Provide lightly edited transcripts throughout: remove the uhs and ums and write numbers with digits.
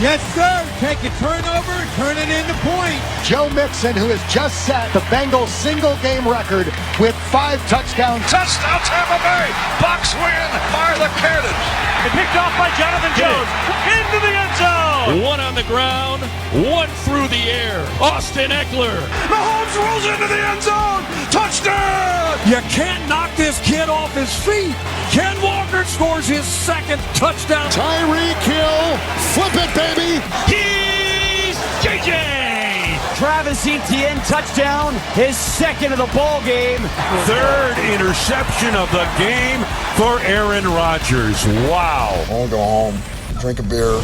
Yes, sir. Take a turnover and turn it into points. Joe Mixon, who has just set the Bengals single-game record with 5 touchdowns. Touchdown Tampa Bay. Bucs win by the Cannons. It picked off by Jonathan Jones. Into the end zone. One on the ground, one through the air. Austin Eckler. Mahomes rolls into the end zone. Touchdown. You can't knock this kid off his feet. Ken Walker scores his second touchdown. Tyreek Hill, flip it, baby. He's JJ. Travis Etienne touchdown, his second of the ball game. Third interception of the game for Aaron Rodgers. Wow. I want to go home, drink a beer.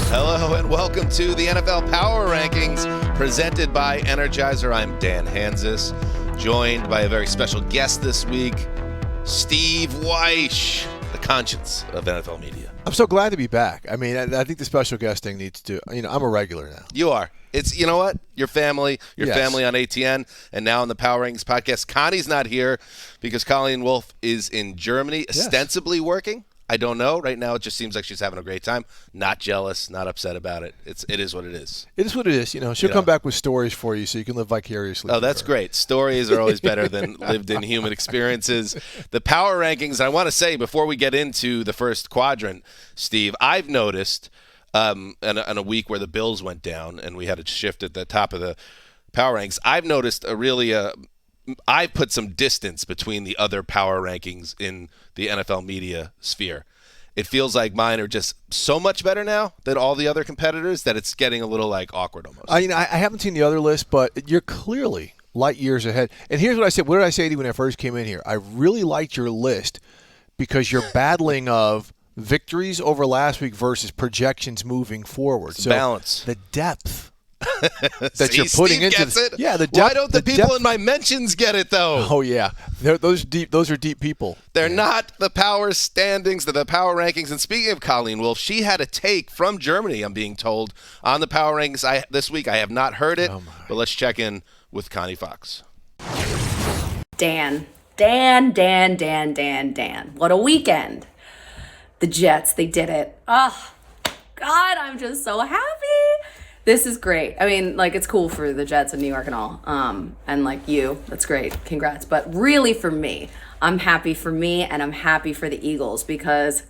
Hello and welcome to the NFL Power Rankings presented by Energizer. I'm Dan Hansis, joined by a very special guest this week, Steve Wyche, the conscience of NFL media. I'm so glad to be back. I mean, I think the special guest thing needs to, I'm a regular now. You are. It's, you know what? Your family family on ATN, and now on the Power Rankings podcast. Connie's not here because Colleen Wolfe is in Germany, ostensibly working. I don't know. Right now, it just seems like she's having a great time. Not jealous, not upset about it. It is what it is. It is what it is. She'll come back with stories for you so you can live vicariously. Oh, that's great. Stories are always better than lived-in human experiences. The Power Rankings, I want to say before we get into the first quadrant, Steve, I've noticed in a week where the Bills went down and we had a shift at the top of the Power Rankings, I've noticed I've put some distance between the other power rankings in the NFL media sphere. It feels like mine are just so much better now than all the other competitors that it's getting a little awkward almost. I haven't seen the other list, but you're clearly light years ahead. And here's what I said. What did I say to you when I first came in here? I really liked your list because you're battling of victories over last week versus projections moving forward. So balance. The depth. That you're putting Steve into gets it. Yeah, the depth. Why don't the people in my mentions get it though? Oh yeah, those are deep people. They're not the power standings, they're the power rankings. And speaking of Colleen Wolfe, she had a take from Germany, I'm being told, on the power rankings this week. I have not heard it, but let's check in with Connie Fox. Dan. What a weekend. The Jets, they did it. Oh, God, I'm just so happy. This is great. I mean, it's cool for the Jets in New York and all. And you, that's great. Congrats. But really for me, I'm happy for me and I'm happy for the Eagles because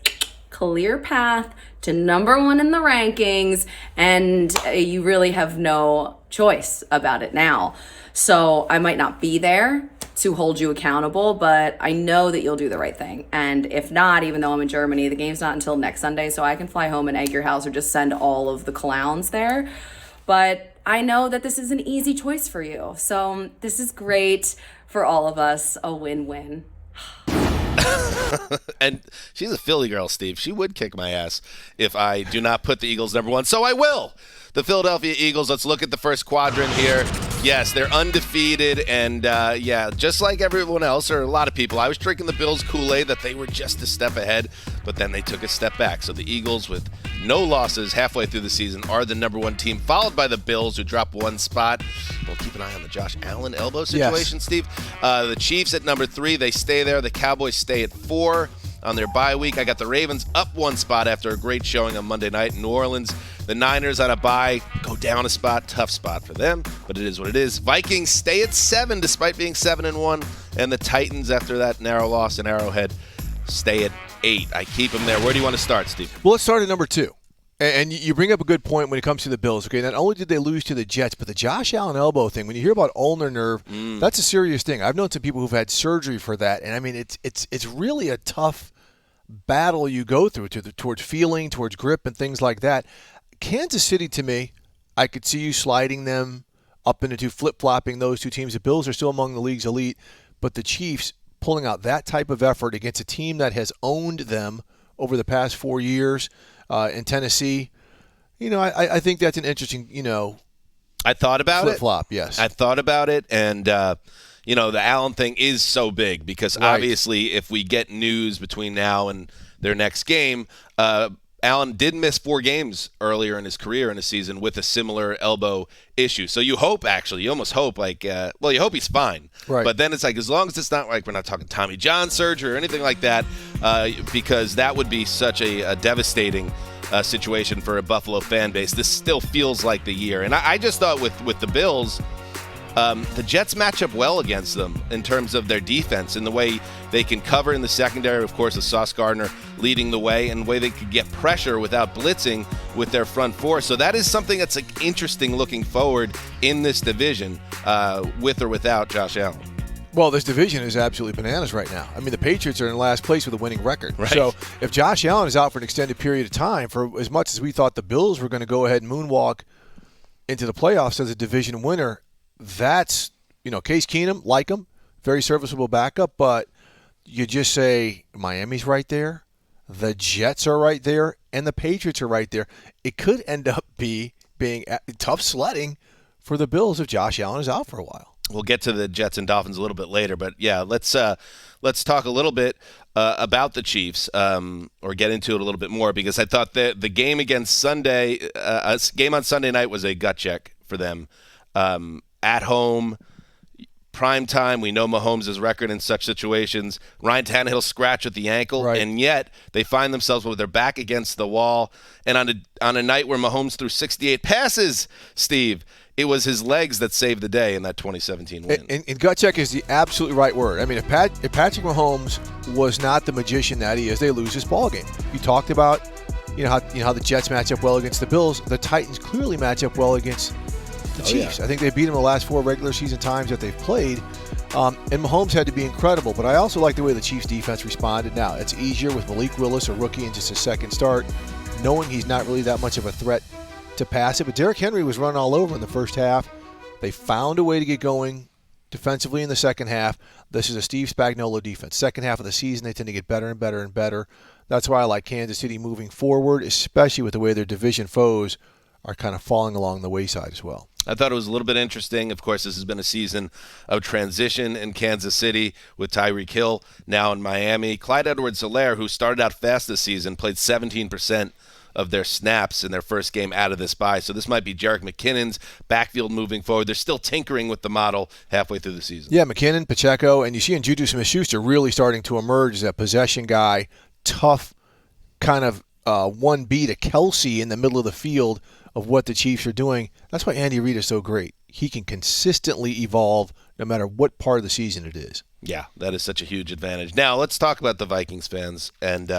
clear path to number 1 in the rankings and you really have no choice about it now. So I might not be there to hold you accountable, but I know that you'll do the right thing. And if not, even though I'm in Germany, the game's not until next Sunday, so I can fly home and egg your house or just send all of the clowns there. But I know that this is an easy choice for you. So this is great for all of us, a win-win. And she's a Philly girl, Steve. She would kick my ass if I do not put the Eagles number 1, so I will. The Philadelphia Eagles, let's look at the first quadrant here. Yes, they're undefeated, and just like everyone else, or a lot of people, I was drinking the Bills Kool-Aid that they were just a step ahead, but then they took a step back. So the Eagles, with no losses halfway through the season, are the number 1 team, followed by the Bills, who dropped 1 spot. We'll keep an eye on the Josh Allen elbow situation, Steve. The Chiefs at number 3, they stay there. The Cowboys stay at 4 on their bye week. I got the Ravens up 1 spot after a great showing on Monday night in New Orleans. The Niners on a bye go down a spot. Tough spot for them, but it is what it is. Vikings stay at 7 despite being 7-1, and the Titans, after that narrow loss in Arrowhead, stay at 8. I keep them there. Where do you want to start, Steve? Well, let's start at number 2. And you bring up a good point when it comes to the Bills. Okay, not only did they lose to the Jets, but the Josh Allen elbow thing. When you hear about ulnar nerve, that's a serious thing. I've known some people who've had surgery for that, and I mean it's really a tough battle you go through towards feeling, towards grip, and things like that. Kansas City, to me, I could see you sliding them up into flip-flopping those two teams. The Bills are still among the league's elite, but the Chiefs pulling out that type of effort against a team that has owned them over the past 4 years in Tennessee, I think that's an interesting, I thought about flip-flop, yes. I thought about it, and the Allen thing is so big because obviously if we get news between now and their next game, Allen did miss 4 games earlier in his career in a season with a similar elbow issue. So you hope, you almost hope, you hope he's fine. Right. But then it's as long as it's not we're not talking Tommy John surgery or anything like that, because that would be such a devastating situation for a Buffalo fan base. This still feels like the year. And I just thought with the Bills, the Jets match up well against them in terms of their defense and the way they can cover in the secondary. Of course, with Sauce Gardner leading the way, and the way they could get pressure without blitzing with their front four. So that is something that's like interesting looking forward in this division, with or without Josh Allen. Well, this division is absolutely bananas right now. I mean, the Patriots are in last place with a winning record. Right. So if Josh Allen is out for an extended period of time, for as much as we thought the Bills were going to go ahead and moonwalk into the playoffs as a division winner, that's, Case Keenum, like him, very serviceable backup, but you just say Miami's right there, the Jets are right there, and the Patriots are right there. It could end up being tough sledding for the Bills if Josh Allen is out for a while. We'll get to the Jets and Dolphins a little bit later, but yeah, let's talk a little bit about the Chiefs, or get into it a little bit more, because I thought that the game against Sunday, game on Sunday night was a gut check for them. At home, prime time. We know Mahomes' record in such situations. Ryan Tannehill scratch with the ankle, right. And yet they find themselves with their back against the wall. And on a night where Mahomes threw 68 passes, Steve, it was his legs that saved the day in that 2017 win. And gut check is the absolutely right word. I mean, if Patrick Mahomes was not the magician that he is, they lose this ball game. You talked about how the Jets match up well against the Bills. The Titans clearly match up well against the Chiefs. Yeah. I think they beat them the last 4 regular season times that they've played. And Mahomes had to be incredible. But I also like the way the Chiefs defense responded. Now, it's easier with Malik Willis, a rookie, in just his second start, knowing he's not really that much of a threat to pass it. But Derrick Henry was running all over in the first half. They found a way to get going defensively in the second half. This is a Steve Spagnuolo defense. Second half of the season, they tend to get better and better and better. That's why I like Kansas City moving forward, especially with the way their division foes are kind of falling along the wayside as well. I thought it was a little bit interesting. Of course, this has been a season of transition in Kansas City with Tyreek Hill now in Miami. Clyde Edwards-Helaire, who started out fast this season, played 17% of their snaps in their first game out of this bye. So this might be Jerick McKinnon's backfield moving forward. They're still tinkering with the model halfway through the season. Yeah, McKinnon, Pacheco, and you see in Juju Smith-Schuster really starting to emerge as a possession guy, tough kind of 1B to Kelsey in the middle of the field of what the Chiefs are doing. That's why Andy Reid is so great. He can consistently evolve no matter what part of the season it is. Yeah, that is such a huge advantage. Now, let's talk about the Vikings fans. And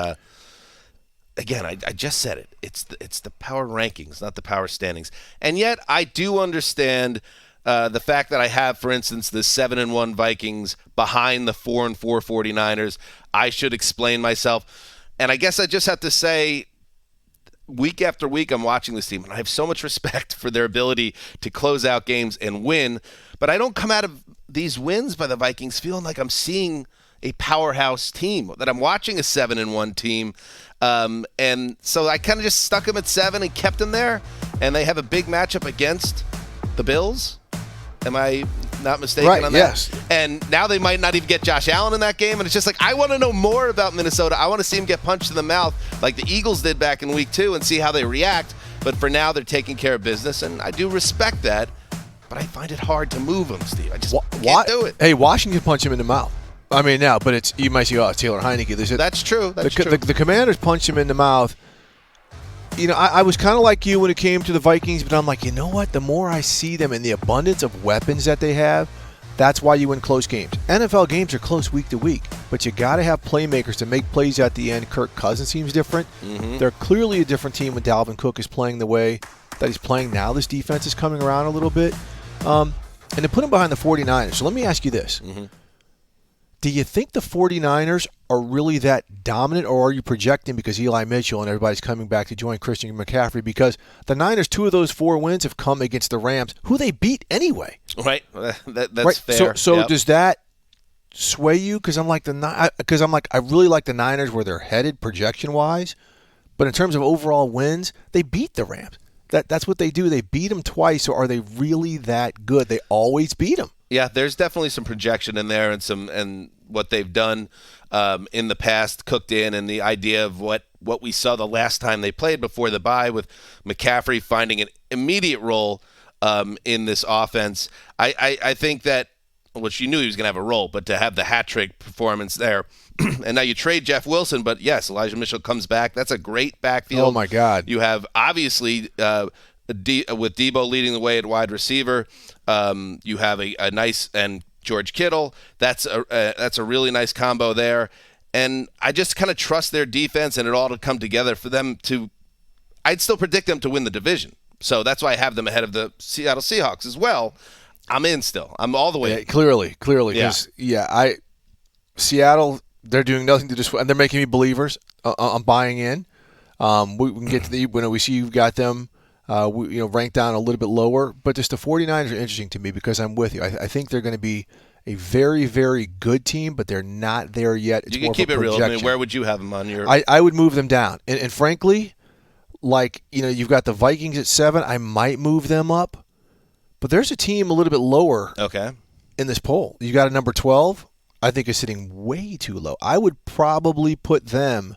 again, I just said it. It's the power rankings, not the power standings. And yet, I do understand the fact that I have, for instance, the 7-1 Vikings behind the 4-4 49ers. I should explain myself. And I guess I just have to say, week after week, I'm watching this team, and I have so much respect for their ability to close out games and win. But I don't come out of these wins by the Vikings feeling like I'm seeing a powerhouse team, that I'm watching a 7-1 team. And so I kind of just stuck them at 7 and kept them there. And they have a big matchup against the Bills. Am I not mistaken on that? Yes. And now they might not even get Josh Allen in that game. And it's just like, I want to know more about Minnesota. I want to see him get punched in the mouth like the Eagles did back in week 2 and see how they react. But for now, they're taking care of business, and I do respect that. But I find it hard to move them, Steve. I just can't do it. Hey, Washington punched him in the mouth. I mean, now, but it's, you might say, it's Taylor Heineke. That's true. That's true. The Commanders punched him in the mouth. I was kind of like you when it came to the Vikings, but I'm like, you know what? The more I see them and the abundance of weapons that they have, that's why you win close games. NFL games are close week to week, but you got to have playmakers to make plays at the end. Kirk Cousins seems different. Mm-hmm. They're clearly a different team when Dalvin Cook is playing the way that he's playing now. This defense is coming around a little bit. And to put him behind the 49ers. So let me ask you this. Mm-hmm. Do you think the 49ers are really that dominant, or are you projecting because Eli Mitchell and everybody's coming back to join Christian McCaffrey? Because the Niners, 2 of those 4 wins have come against the Rams, who they beat anyway. Right. That's right. fair. So yep. Does that sway you? Because I'm like I really like the Niners where they're headed projection-wise, but in terms of overall wins, they beat the Rams. That's what they do. They beat them twice. So are they really that good? They always beat them. Yeah, there's definitely some projection in there, and what they've done in the past cooked in, and the idea of what we saw the last time they played before the bye with McCaffrey finding an immediate role in this offense. I think that which you knew he was going to have a role, but to have the hat trick performance there. And now you trade Jeff Wilson, but yes, Elijah Mitchell comes back. That's a great backfield. Oh, my God. You have, obviously, with Debo leading the way at wide receiver, you have a nice, and George Kittle. That's a really nice combo there. And I just kind of trust their defense and it all to come together for them to – I'd still predict them to win the division. So that's why I have them ahead of the Seattle Seahawks as well. I'm in still. I'm all the way. Yeah, clearly. Yeah. Seattle, they're doing nothing to just – and they're making me believers. I'm buying in. We can get to when we see you've got them ranked down a little bit lower. But just the 49ers are interesting to me because I'm with you. I think they're going to be a very, very good team, but they're not there yet. It's you can keep it real. I mean, where would you have them on your – I would move them down. And frankly, you've got the Vikings at 7. I might move them up. But there's a team a little bit lower in this poll. You got a number 12. I think is sitting way too low. I would probably put them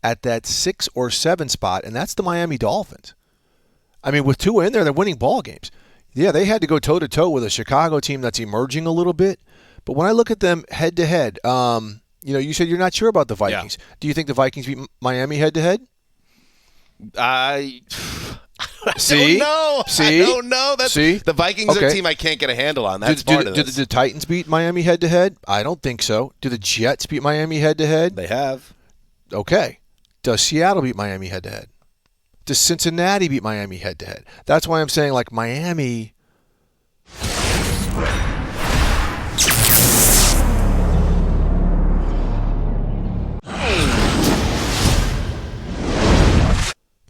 at that 6 or 7 spot, and that's the Miami Dolphins. I mean, with Tua in there, they're winning ball games. Yeah, they had to go toe-to-toe with a Chicago team that's emerging a little bit. But when I look at them head-to-head, you said you're not sure about the Vikings. Yeah. Do you think the Vikings beat Miami head-to-head? I See? I don't know. The Vikings are a team I can't get a handle on. That's part of this. Do the Titans beat Miami head-to-head? I don't think so. Do the Jets beat Miami head-to-head? They have. Okay. Does Seattle beat Miami head-to-head? Does Cincinnati beat Miami head-to-head? That's why I'm saying, Miami.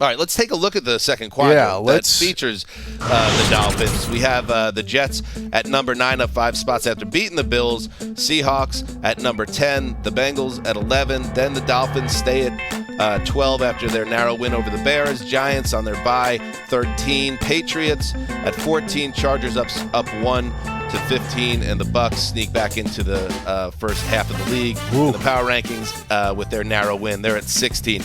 All right, let's take a look at the second quadrant that features the Dolphins. We have the Jets at number 9 up 5 spots after beating the Bills. Seahawks at number 10. The Bengals at 11. Then the Dolphins stay at 12 after their narrow win over the Bears. Giants on their bye, 13. Patriots at 14. Chargers up 1 to 15. And the Bucs sneak back into the first half of the league in the power rankings with their narrow win. They're at 16.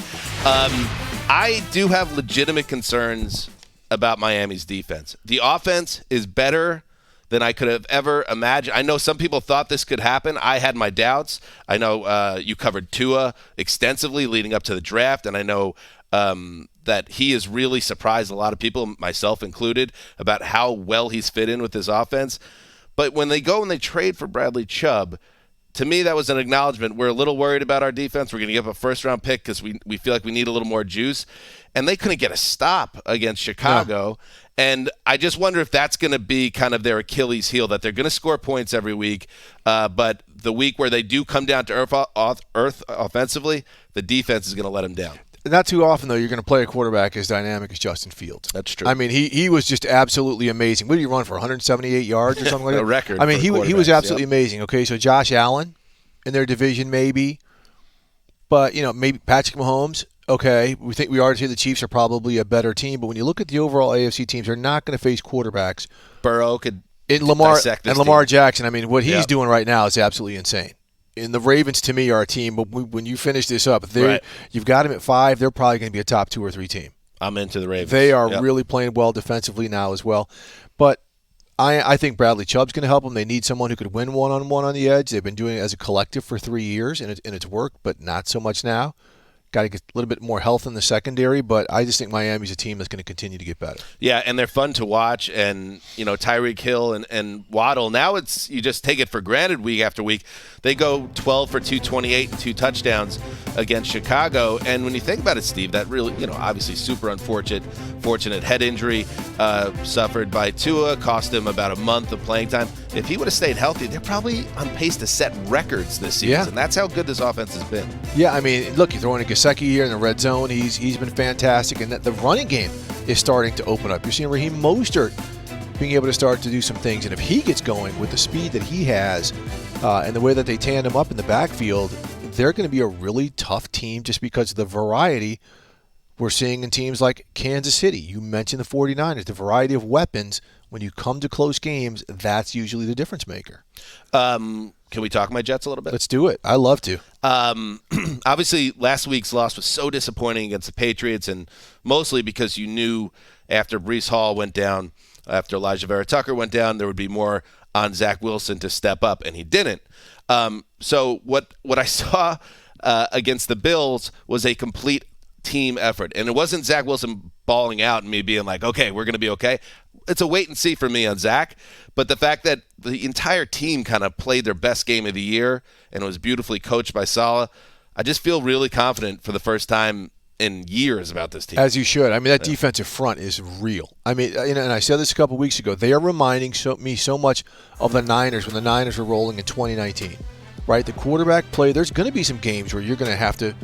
I do have legitimate concerns about Miami's defense. The offense is better than I could have ever imagined. I know some people thought this could happen. I had my doubts. I know you covered Tua extensively leading up to the draft, and I know that he has really surprised a lot of people, myself included, about how well he's fit in with this offense. But when they go and they trade for Bradley Chubb, to me, that was an acknowledgement. We're a little worried about our defense. We're going to give up a first-round pick because we feel like we need a little more juice. And they couldn't get a stop against Chicago. Yeah. And I just wonder if that's going to be kind of their Achilles heel, that they're going to score points every week. But the week where they do come down to earth offensively, the defense is going to let them down. Not too often, though, you're going to play a quarterback as dynamic as Justin Fields. That's true. I mean, he was just absolutely amazing. What did he run for, 178 yards or something like that? A record. I mean, he was absolutely amazing. Okay, so Josh Allen in their division maybe. But, maybe Patrick Mahomes. Okay, we already say the Chiefs are probably a better team. But when you look at the overall AFC teams, they're not going to face quarterbacks. Burrow could dissect this Lamar Jackson, I mean, what he's doing right now is absolutely insane. And the Ravens, to me, are a team. But when you finish this up, you've got them at 5. They're probably going to be a top 2 or 3 team. I'm into the Ravens. They are really playing well defensively now as well. But I think Bradley Chubb's going to help them. They need someone who could win one-on-one on the edge. They've been doing it as a collective for 3 years, and it's worked, but not so much now. Got to get a little bit more health in the secondary, but I just think Miami's a team that's going to continue to get better. Yeah, and they're fun to watch, and Tyreek Hill and Waddle. Now you just take it for granted week after week. They go 12 for 228 and 2 touchdowns against Chicago, and when you think about it, Steve, that really, obviously super unfortunate head injury suffered by Tua, cost him about a month of playing time. If he would have stayed healthy, they're probably on pace to set records this season. Yeah. And that's how good this offense has been. Yeah, I mean, look, you throw in a Gesicki here in the red zone. He's been fantastic, and the running game is starting to open up. You're seeing Raheem Mostert being able to start to do some things, and if he gets going with the speed that he has and the way that they tandem up in the backfield, they're going to be a really tough team just because of the variety we're seeing in teams like Kansas City. You mentioned the 49ers, the variety of weapons. When you come to close games, that's usually the difference maker. Can we talk my Jets a little bit? Let's do it. I love to. Obviously, last week's loss was so disappointing against the Patriots, and mostly because you knew after Breece Hall went down, after Elijah Vera Tucker went down, there would be more on Zach Wilson to step up, and he didn't. So what I saw against the Bills was a complete team effort. And it wasn't Zach Wilson balling out and me being like, okay, we're going to be okay. It's a wait and see for me on Zach. But the fact that the entire team kind of played their best game of the year and was beautifully coached by Saleh, I just feel really confident for the first time in years about this team. As you should. I mean, that defensive front is real. I mean, and I said this a couple weeks ago. They are reminding me so much of the Niners when the Niners were rolling in 2019. Right? The quarterback play, there's going to be some games where you're going to have to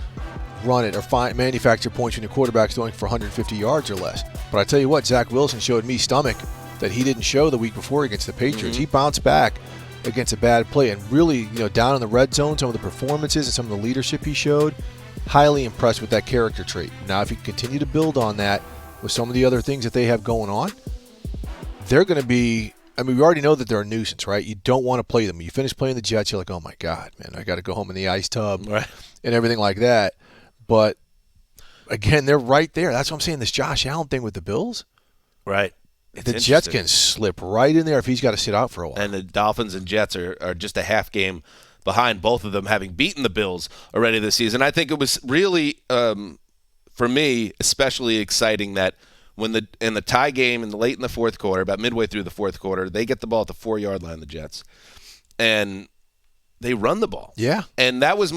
run it or manufacture points when your quarterback's going for 150 yards or less. But I tell you what, Zach Wilson showed me stomach that he didn't show the week before against the Patriots. He bounced back against a bad play and really, down in the red zone, some of the performances and some of the leadership he showed, highly impressed with that character trait. Now, if he can continue to build on that with some of the other things that they have going on, they're going to be, I mean, we already know that they're a nuisance, right? You don't want to play them. You finish playing the Jets, you're like, oh my God, man, I got to go home in the ice tub and everything like that. But, again, they're right there. That's what I'm saying, this Josh Allen thing with the Bills. Right. The Jets can slip right in there if he's got to sit out for a while. And the Dolphins and Jets are just a half game behind, both of them having beaten the Bills already this season. I think it was really, for me, especially exciting that when in the tie game late in the fourth quarter, about midway through the fourth quarter, they get the ball at the 4-yard line, the Jets, and they run the ball. Yeah. And that was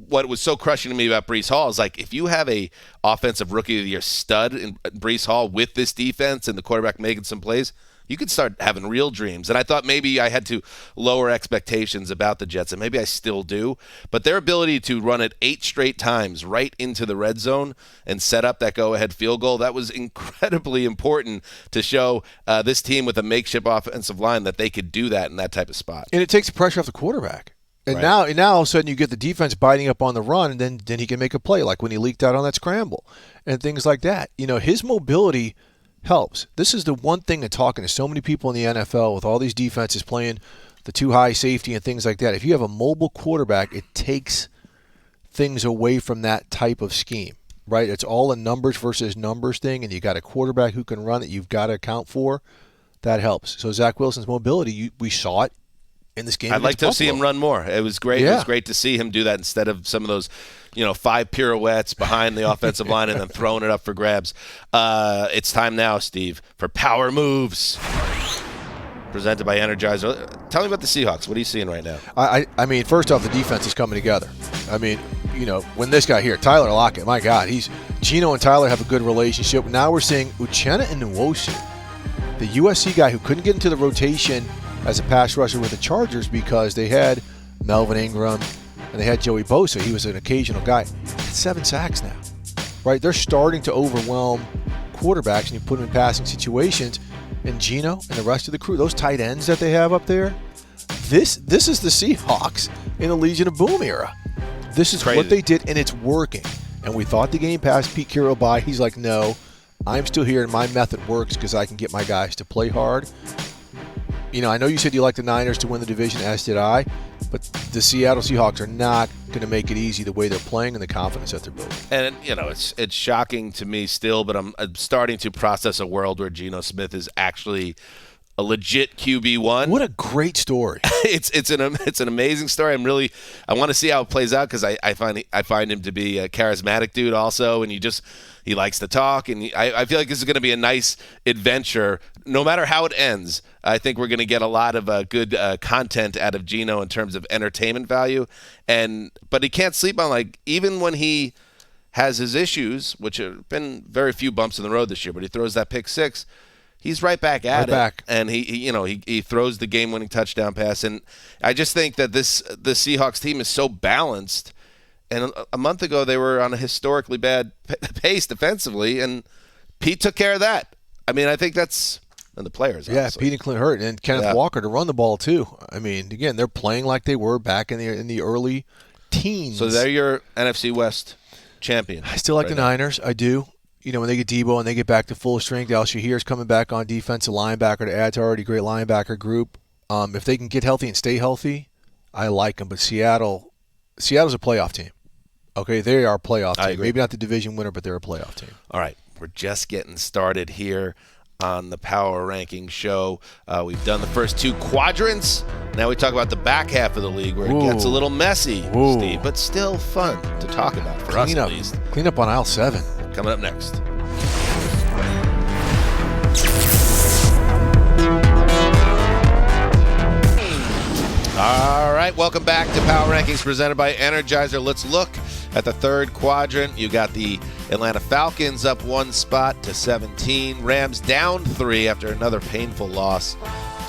what was so crushing to me about Breece Hall is like, if you have a offensive rookie of the year stud in Breece Hall with this defense and the quarterback making some plays, you could start having real dreams. And I thought maybe I had to lower expectations about the Jets, and maybe I still do. But their ability to run it 8 straight times right into the red zone and set up that go-ahead field goal, that was incredibly important to show this team with a makeshift offensive line that they could do that in that type of spot. And it takes the pressure off the quarterback. And now all of a sudden you get the defense biting up on the run, and then he can make a play, like when he leaked out on that scramble and things like that. His mobility helps. This is the one thing in talking to so many people in the NFL with all these defenses playing the too high safety and things like that. If you have a mobile quarterback, it takes things away from that type of scheme, right? It's all a numbers versus numbers thing, and you got a quarterback who can run it you've got to account for. That helps. So Zach Wilson's mobility, we saw it in this game. I'd like to see him run more. It was great. Yeah. It was great to see him do that instead of some of those, 5 pirouettes behind the offensive line and then throwing it up for grabs. It's time now, Steve, for Power Moves. Presented by Energizer. Tell me about the Seahawks. What are you seeing right now? I mean, first off, the defense is coming together. I mean, when this guy here, Tyler Lockett, my God, Geno and Tyler have a good relationship. Now we're seeing Uchenna and Nwosu, the USC guy who couldn't get into the rotation as a pass rusher with the Chargers because they had Melvin Ingram and they had Joey Bosa. He was an occasional guy. 7 sacks now, right? They're starting to overwhelm quarterbacks, and you put them in passing situations. And Geno and the rest of the crew, those tight ends that they have up there, this is the Seahawks in the Legion of Boom era. This is what they did, and it's working. And we thought the game passed Pete Carroll by. He's like, no, I'm still here, and my method works because I can get my guys to play hard. I know you said you like the Niners to win the division, as did I, but the Seattle Seahawks are not going to make it easy the way they're playing and the confidence that they're building. And, it's shocking to me still, but I'm starting to process a world where Geno Smith is actually a legit QB1. What a great story. It's an amazing story. I want to see how it plays out because I find him to be a charismatic dude also, and he likes to talk, and I feel like this is going to be a nice adventure. No matter how it ends, I think we're going to get a lot of good content out of Geno in terms of entertainment value. But he can't sleep on, even when he has his issues, which have been very few bumps in the road this year, but he throws that pick 6, he's right back at it. And he throws the game-winning touchdown pass. And I just think that the Seahawks team is so balanced. And a month ago, they were on a historically bad pace defensively, and Pete took care of that. I mean, I think that's – and the players, yeah, honestly. Pete and Clint Hurt, and Kenneth Walker to run the ball, too. I mean, again, they're playing like they were back in the early teens. So they're your NFC West champion. I still like the Niners. I do. When they get Debo and they get back to full strength, Al Shahir's coming back on defensive linebacker to add to already great linebacker group. If they can get healthy and stay healthy, I like them. But Seattle's a playoff team. Okay, they are a playoff team. Maybe not the division winner, but they're a playoff team. All right, we're just getting started here on the Power Ranking Show. We've done the first 2 quadrants. Now we talk about the back half of the league where it gets a little messy, Steve, but still fun to talk about for us at least. Clean up on aisle 7. Coming up next. All right, welcome back to Power Rankings presented by Energizer. Let's look at the third quadrant. You got the Atlanta Falcons up 1 spot to 17. Rams down 3 after another painful loss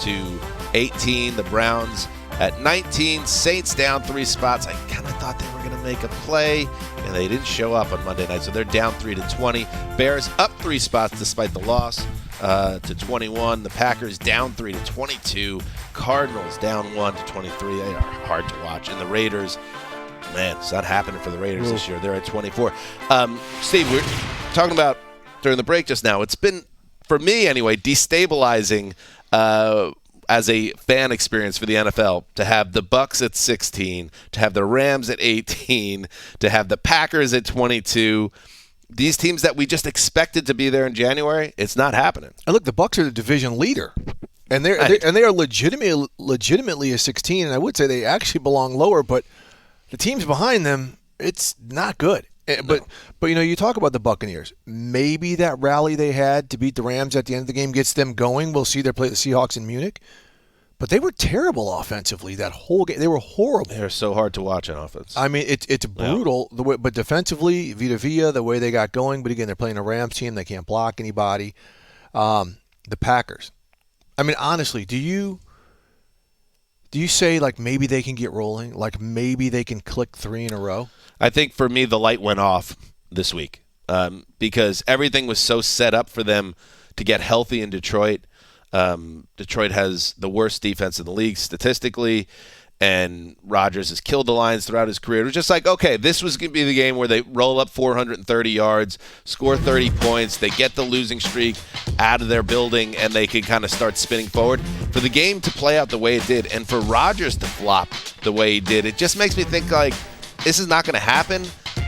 to 18. The Browns at 19. Saints down 3 spots. I kind of thought they were going to make a play, and they didn't show up on Monday night, so they're down 3 to 20. Bears up 3 spots despite the loss to 21. The Packers down 3 to 22. Cardinals down 1 to 23. They are hard to watch. And the Raiders, man, it's not happening for the Raiders this year. They're at 24. Steve, we were talking about during the break just now. It's been, for me anyway, destabilizing as a fan experience for the NFL to have the Bucs at 16, to have the Rams at 18, to have the Packers at 22. These teams that we just expected to be there in January, it's not happening. And look, the Bucs are the division leader. And they are legitimately a 16, and I would say they actually belong lower, but the teams behind them, it's not good. But you talk about the Buccaneers. Maybe that rally they had to beat the Rams at the end of the game gets them going. We'll see. They play the Seahawks in Munich. But they were terrible offensively that whole game. They were horrible. They're so hard to watch on offense. I mean, it's brutal. The way, but defensively, Vita Vea, the way they got going. But again, they're playing a Rams team. They can't block anybody. The Packers. I mean, honestly, do you say, like, maybe they can get rolling? Like, maybe they can click 3 in a row? I think for me, the light went off this week because everything was so set up for them to get healthy in Detroit. Detroit has the worst defense in the league statistically, and Rodgers has killed the Lions throughout his career. It was just like, okay, this was going to be the game where they roll up 430 yards, score 30 points, they get the losing streak out of their building, and they can kind of start spinning forward. For the game to play out the way it did, and for Rodgers to flop the way he did, it just makes me think, like, this is not going to happen.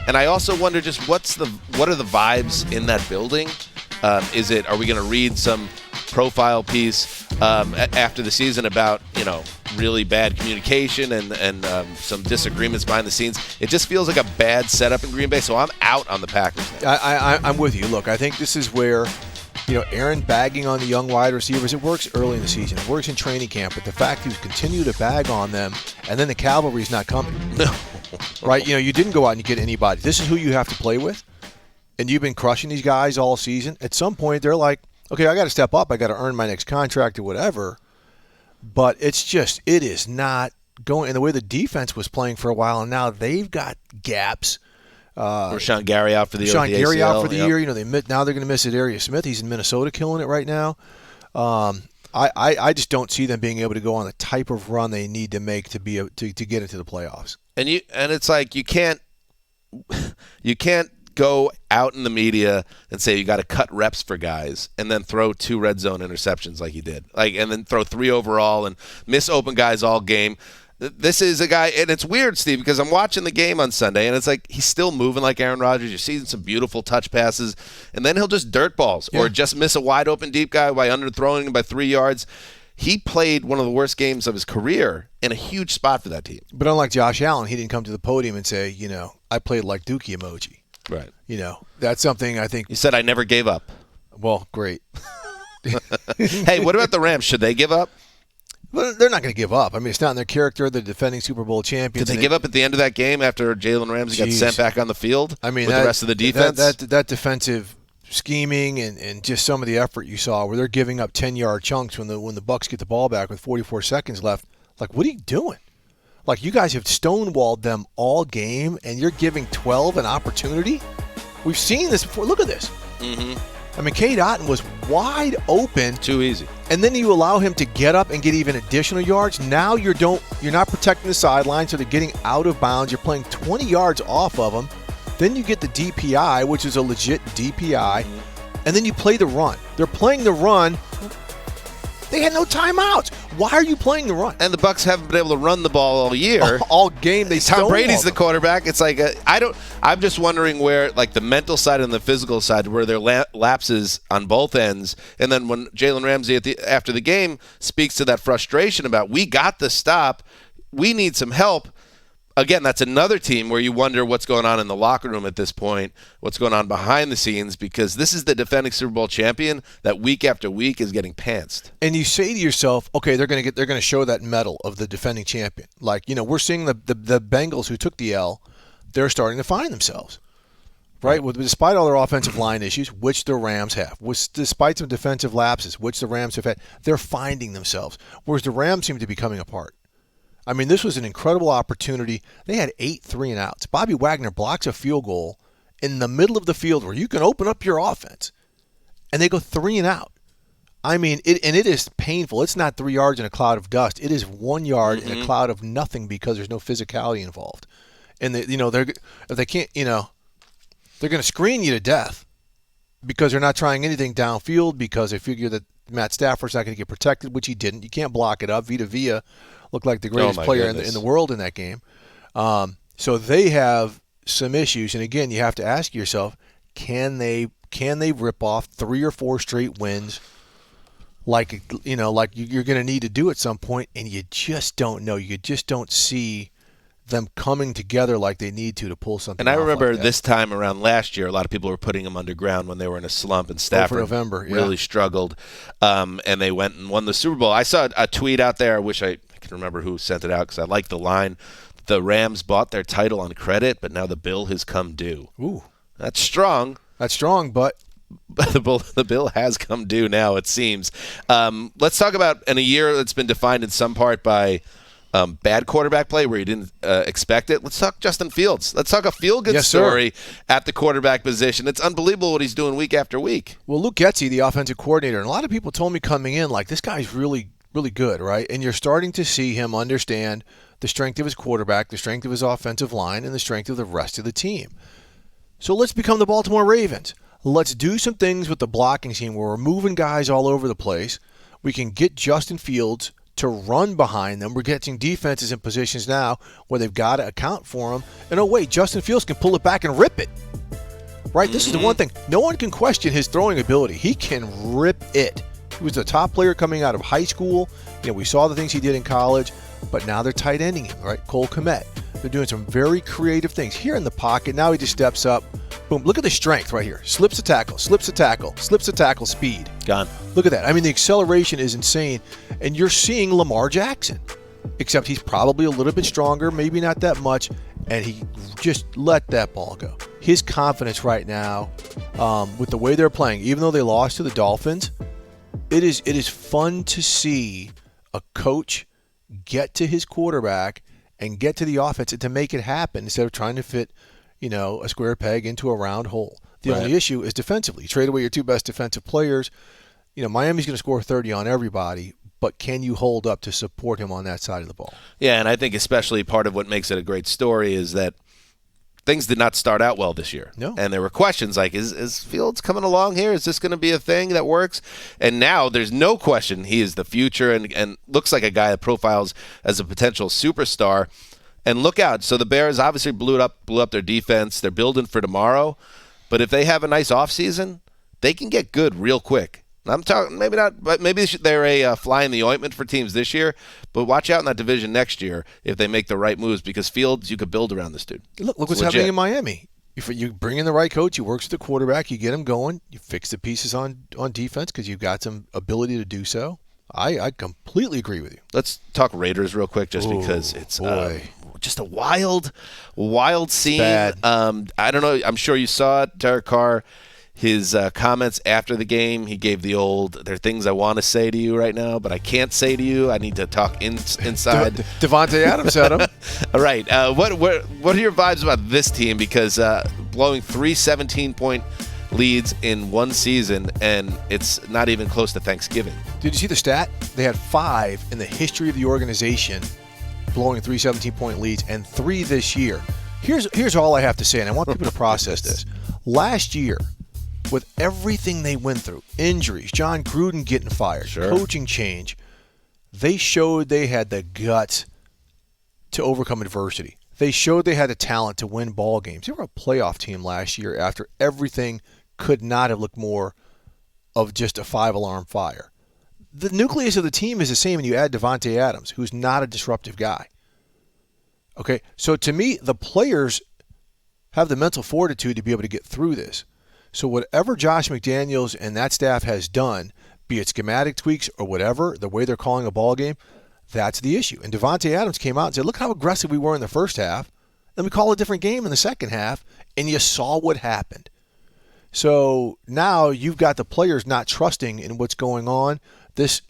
And I also wonder just what are the vibes in that building? Are we going to read some profile piece after the season about really bad communication and some disagreements behind the scenes? It just feels like a bad setup in Green Bay, so I'm out on the Packers now. I'm with you. Look, I think this is where Aaron bagging on the young wide receivers, it works early in the season. It works in training camp, but the fact you continue to bag on them and then the cavalry's not coming. No. Right? You didn't go out and get anybody. This is who you have to play with, and you've been crushing these guys all season. At some point, they're like, okay, I got to step up. I got to earn my next contract or whatever. But it is not going in the way the defense was playing for a while, and now they've got gaps. Rashawn Gary out for the Rashawn Gary ACL, out for the year. Now they're going to miss Adarius Smith. He's in Minnesota killing it right now. I just don't see them being able to go on the type of run they need to make to get into the playoffs. And it's like you can't go out in the media and say you got to cut reps for guys and then throw 2 red zone interceptions like he did, and then throw 3 overall and miss open guys all game. This is a guy, and it's weird, Steve, because I'm watching the game on Sunday, and it's like he's still moving like Aaron Rodgers. You're seeing some beautiful touch passes, and then he'll just dirt balls or just miss a wide open deep guy by underthrowing him by 3 yards. He played one of the worst games of his career in a huge spot for that team. But unlike Josh Allen, he didn't come to the podium and say, I played like Dookie emoji. Right. That's something I think. He said, I never gave up. Well, great. Hey, what about the Rams? Should they give up? Well, they're not going to give up. I mean, it's not in their character. They're defending Super Bowl champions. Did they give up at the end of that game after Jalen Ramsey got sent back on the field with the rest of the defense? That defensive scheming and just some of the effort you saw where they're giving up 10-yard chunks when the Bucs get the ball back with 44 seconds left. Like, what are you doing? Like, you guys have stonewalled them all game, and you're giving 12 an opportunity? We've seen this before. Look at this. Mm-hmm. I mean, Cade Otton was wide open. Too easy. And then you allow him to get up and get even additional yards. Now you're not protecting the sideline, so they're getting out of bounds. You're playing 20 yards off of them. Then you get the DPI, which is a legit DPI. And then you play the run. They're playing the run. They had no timeouts. Why are you playing the run? And the Bucs haven't been able to run the ball all year. All game they Tom Brady's the quarterback. It's like I'm just wondering where like the mental side and the physical side where there lapses on both ends. And then when Jalen Ramsey after the game speaks to that frustration about we got the stop, we need some help. Again, that's another team where you wonder what's going on in the locker room at this point, what's going on behind the scenes, because this is the defending Super Bowl champion that week after week is getting pantsed. And you say to yourself, okay, they're going to show that medal of the defending champion. Like, we're seeing the Bengals who took the L, they're starting to find themselves. Right? Despite all their offensive line issues, which the Rams have, despite some defensive lapses, which the Rams have had, they're finding themselves. Whereas the Rams seem to be coming apart. I mean, this was an incredible opportunity. They had 8 3-and-outs. Bobby Wagner blocks a field goal in the middle of the field where you can open up your offense, and they go 3-and-out. I mean, it is painful. It's not 3 yards in a cloud of dust. It is 1 yard in a cloud of nothing because there's no physicality involved. And they're going to screen you to death because they're not trying anything downfield because they figure that Matt Stafford's not going to get protected, which he didn't. You can't block it up. Vita Vea looked like the greatest player in the world in that game. So they have some issues, and again, you have to ask yourself, can they rip off 3 or 4 straight wins like you're going to need to do at some point, and you just don't know. You just don't see them coming together like they need to pull something. And I remember this time around last year, a lot of people were putting them underground when they were in a slump, and Stafford really struggled, and they went and won the Super Bowl. I saw a tweet out there. I wish I can remember who sent it out because I like the line. The Rams bought their title on credit, but now the bill has come due. Ooh, that's strong. That's strong, but the bill has come due now, it seems. Let's talk about in a year that's been defined in some part by bad quarterback play where you didn't expect it. Let's talk Justin Fields. Let's talk a feel-good story at the quarterback position. It's unbelievable what he's doing week after week. Well, Luke Getsy, the offensive coordinator, and a lot of people told me coming in, like, this guy's really, really good, right? And you're starting to see him understand the strength of his quarterback, the strength of his offensive line, and the strength of the rest of the team. So let's become the Baltimore Ravens. Let's do some things with the blocking team where we're moving guys all over the place. We can get Justin Fields to run behind them. We're getting defenses in positions now where they've got to account for him. And, oh, wait, Justin Fields can pull it back and rip it. Right? This is the one thing. No one can question his throwing ability. He can rip it. He was the top player coming out of high school. We saw the things he did in college, but now they're tight ending him, right? Cole Kmet. They're doing some very creative things. Here in the pocket, now he just steps up. Boom. Look at the strength right here. Slips a tackle, slips a tackle, slips a tackle, speed. Gone. Look at that. I mean, the acceleration is insane. And you're seeing Lamar Jackson, except he's probably a little bit stronger, maybe not that much, and he just let that ball go. His confidence right now with the way they're playing, even though they lost to the Dolphins, it is fun to see a coach get to his quarterback and get to the offense and to make it happen instead of trying to fit, a square peg into a round hole. The only issue is defensively. You trade away your 2 best defensive players. Miami's going to score 30 on everybody, but can you hold up to support him on that side of the ball? Yeah, and I think especially part of what makes it a great story is that things did not start out well this year. No. And there were questions like, is Fields coming along here? Is this going to be a thing that works? And now there's no question he is the future and looks like a guy that profiles as a potential superstar. And look out. So the Bears obviously blew up their defense. They're building for tomorrow. But if they have a nice offseason, they can get good real quick. I'm talking maybe not, but maybe they're a fly in the ointment for teams this year. But watch out in that division next year if they make the right moves because Fields, you could build around this dude. Look what's happening in Miami. If you bring in the right coach, he works with the quarterback, you get him going, you fix the pieces on defense because you've got some ability to do so. I completely agree with you. Let's talk Raiders real quick just because it's just a wild scene. Bad. I don't know. I'm sure you saw it. Derek Carr, his comments after the game, he gave the old, there are things I want to say to you right now, but I can't say to you. I need to talk inside. Devontae Adams had him. All right. What are your vibes about this team? Because blowing 3 17-point leads in one season, and it's not even close to Thanksgiving. Did you see the stat? They had 5 in the history of the organization blowing 3 17-point leads, and 3 this year. Here's all I have to say, and I want people to process this. Last year, with everything they went through, injuries, John Gruden getting fired, coaching change, they showed they had the guts to overcome adversity. They showed they had the talent to win ball games. They were a playoff team last year after everything could not have looked more of just a 5-alarm fire. The nucleus of the team is the same, and you add Davante Adams, who's not a disruptive guy. Okay, so to me, the players have the mental fortitude to be able to get through this. So whatever Josh McDaniels and that staff has done, be it schematic tweaks or whatever, the way they're calling a ball game, that's the issue. And Davante Adams came out and said, look how aggressive we were in the first half. Then we call a different game in the second half, and you saw what happened. So now you've got the players not trusting in what's going on. This,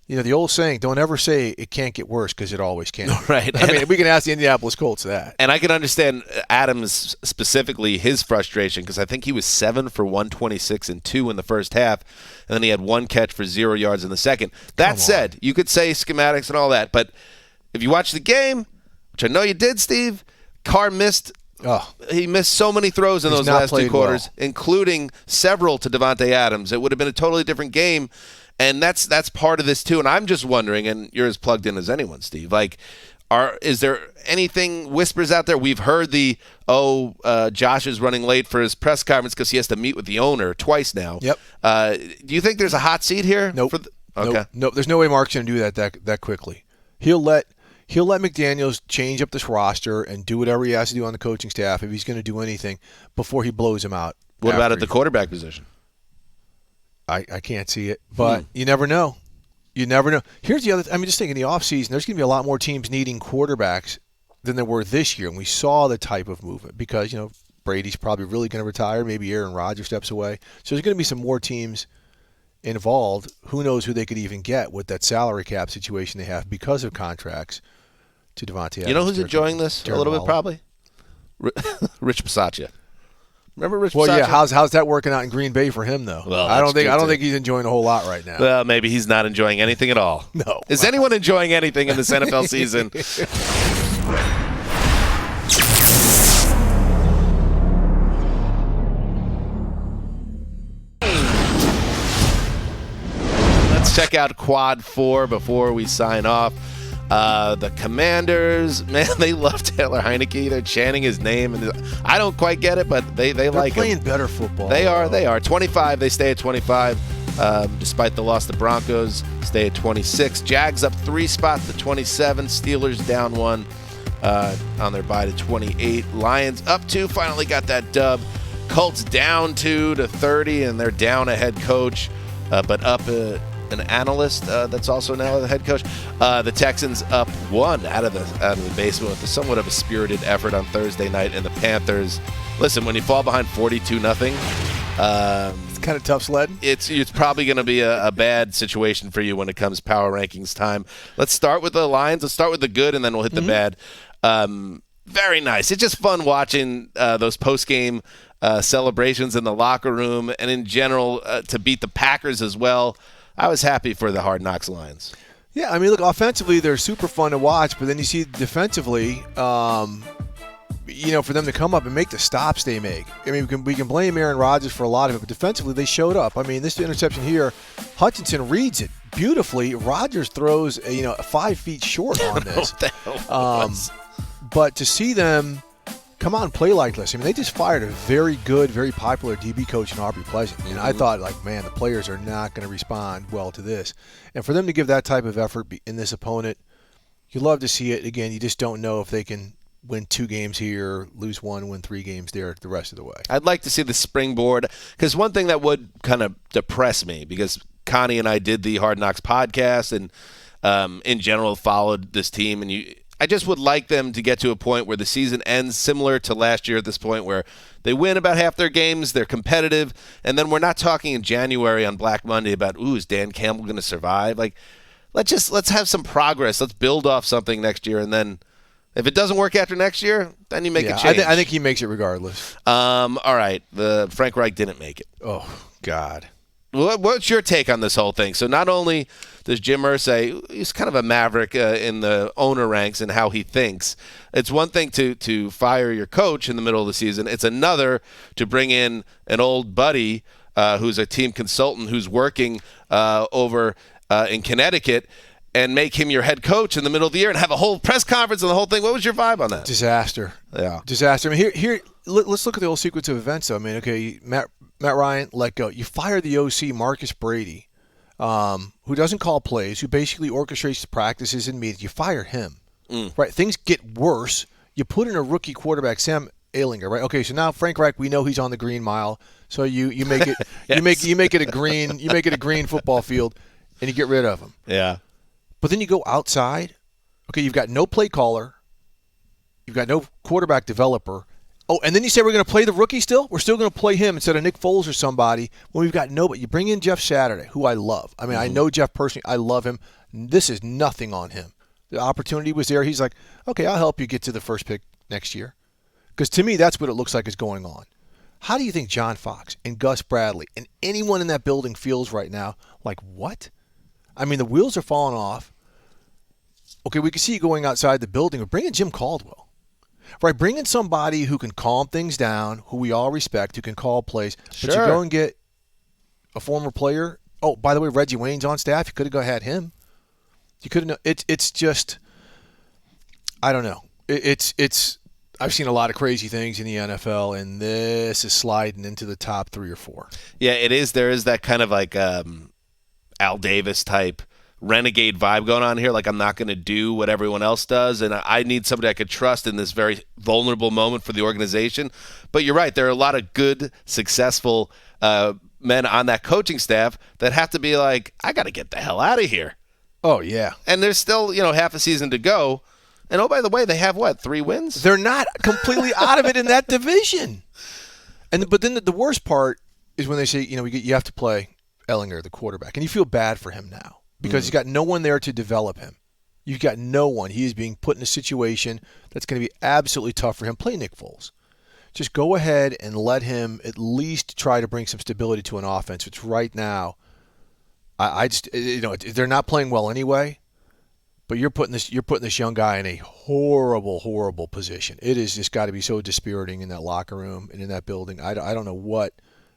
the old saying, don't ever say it can't get worse because it always can. Right. I mean, we can ask the Indianapolis Colts that. And I can understand Adams specifically, his frustration, because I think he was 7 for 126 and 2 in the first half, and then he had 1 catch for 0 yards in the second. That said, you could say schematics and all that, but if you watch the game, which I know you did, Steve, Carr missed. He missed so many throws in those last 2 quarters, including several to Davante Adams. It would have been a totally different game. And that's part of this too. And I'm just wondering, and you're as plugged in as anyone, Steve, is there anything, whispers out there? We've heard Josh is running late for his press conference because he has to meet with the owner twice now. Yep. Do you think there's a hot seat here? Nope. Okay. Nope. There's no way Mark's going to do that quickly. He'll let McDaniels change up this roster and do whatever he has to do on the coaching staff if he's going to do anything before he blows him out. What about at the quarterback position? I can't see it, but you never know. You never know. Here's the other just think in the offseason, there's going to be a lot more teams needing quarterbacks than there were this year, and we saw the type of movement because, Brady's probably really going to retire. Maybe Aaron Rodgers steps away. So there's going to be some more teams involved. Who knows who they could even get with that salary cap situation they have because of contracts to Davante Adams. You know who's enjoying this a little bit probably? Rich Bisaccia. Remember Rich Bisaccia? Well, yeah. How's that working out in Green Bay for him though? Well, I don't think he's enjoying a whole lot right now. Well, maybe he's not enjoying anything at all. No. Is anyone enjoying anything in this NFL season? Let's check out Quad 4 before we sign off. The Commanders, man, they love Taylor Heineke. They're chanting his name, and I don't quite get it, but they like him. They're playing better football. They are. 25, they stay at 25. Despite the loss, the Broncos stay at 26. Jags up 3 spots to 27. Steelers down 1 on their bye to 28. Lions up 2, finally got that dub. Colts down 2 to 30, and they're down a head coach, but up an analyst that's also now the head coach. The Texans up 1 out of the basement with somewhat of a spirited effort on Thursday night, and the Panthers. Listen, when you fall behind 42-0, it's kind of tough sledding. It's probably going to be a bad situation for you when it comes power rankings time. Let's start with the Lions. Let's start with the good, and then we'll hit the bad. Very nice. It's just fun watching those post-game celebrations in the locker room, and in general to beat the Packers as well. I was happy for the Hard Knocks Lions. Yeah, I mean, look, offensively they're super fun to watch, but then you see defensively, for them to come up and make the stops they make. I mean, we can blame Aaron Rodgers for a lot of it, but defensively they showed up. I mean, this interception here, Hutchinson reads it beautifully. Rodgers throws 5 feet short on this. What the hell was? But to see them come out and play like this, I mean, they just fired a very good, very popular DB coach in Aubrey Pleasant. And I thought, the players are not going to respond well to this. And for them to give that type of effort in this opponent, you love to see it. Again, you just don't know if they can win 2 games here, lose 1, win 3 games there the rest of the way. I'd like to see the springboard, because one thing that would kind of depress me, because Connie and I did the Hard Knocks podcast and in general followed this team, and I just would like them to get to a point where the season ends similar to last year at this point, where they win about half their games, they're competitive, and then we're not talking in January on Black Monday about, is Dan Campbell going to survive? Let's have some progress. Let's build off something next year, and then if it doesn't work after next year, then you make a change. I think he makes it regardless. All right, the Frank Reich didn't make it. Oh, God. What's your take on this whole thing? So not only does Jim Irsay, he's kind of a maverick in the owner ranks and how he thinks. It's one thing to fire your coach in the middle of the season. It's another to bring in an old buddy who's a team consultant who's working over in Connecticut, and make him your head coach in the middle of the year and have a whole press conference and the whole thing. What was your vibe on that? Disaster. Yeah. Disaster. I mean, here. Let's look at the whole sequence of events, though. I mean, okay, Matt Ryan let go. You fire the OC, Marcus Brady, who doesn't call plays, who basically orchestrates the practices and meetings. You fire him. Right? Things get worse. You put in a rookie quarterback, Sam Ehlinger, right? Okay, so now Frank Reich, we know he's on the Green Mile, so you make it Yes. you make it a green football field, and you get rid of him. Yeah. But then you go outside. Okay, you've got no play caller. You've got no quarterback developer. Oh, and then you say we're going to play the rookie still? We're still going to play him instead of Nick Foles or somebody. Well, we've got nobody. You bring in Jeff Saturday, who I love. I mean, I know Jeff personally. I love him. This is nothing on him. The opportunity was there. He's like, okay, I'll help you get to the first pick next year. Because to me, that's what it looks like is going on. How do you think John Fox and Gus Bradley and anyone in that building feels right now? Like, what? I mean, the wheels are falling off. Okay, we can see you going outside the building, but bring in Jim Caldwell. Right, bring in somebody who can calm things down, who we all respect, who can call plays. Sure. But you go and get a former player. Oh, by the way, Reggie Wayne's on staff. You could have had him. You could have. It's just, I don't know. It's. I've seen a lot of crazy things in the NFL, and this is sliding into the top 3 or 4. Yeah, it is. There is that kind of like Al Davis type renegade vibe going on here. Like, I'm not going to do what everyone else does, and I need somebody I could trust in this very vulnerable moment for the organization. But you're right. There are a lot of good, successful men on that coaching staff that have to be like, I got to get the hell out of here. Oh, yeah. And there's still, half a season to go. And, oh, by the way, they have, 3 wins? They're not completely out of it in that division. But then the worst part is when they say, you have to play Ehlinger, the quarterback, and you feel bad for him now because he's got no one there to develop him. You've got no one. He is being put in a situation that's going to be absolutely tough for him. Play Nick Foles. Just go ahead and let him at least try to bring some stability to an offense, which right now, I just, they're not playing well anyway. But you're putting this young guy in a horrible, horrible position. It has just got to be so dispiriting in that locker room and in that building. I don't know what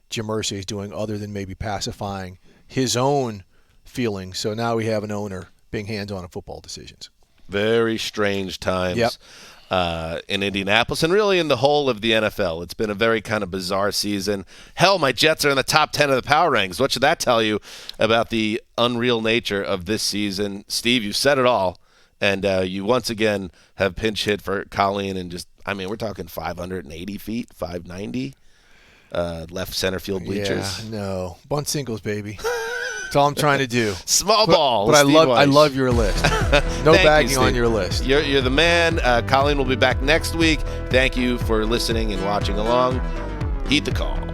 Jim Irsay is doing other than maybe pacifying his own feelings. So now we have an owner being hands-on in football decisions. Very strange times in Indianapolis and really in the whole of the NFL. It's been a very kind of bizarre season. Hell, my Jets are in the top 10 of the power rankings. What should that tell you about the unreal nature of this season? Steve, you said it all, and you once again have pinch hit for Colleen and we're talking 580 feet, 590, left center field bleachers. Yeah, no. Bunt singles, baby. That's all I'm trying to do. Small ball. But I love your list. No bagging on your list. You're the man. Colleen will be back next week. Thank you for listening and watching along. Heed the call.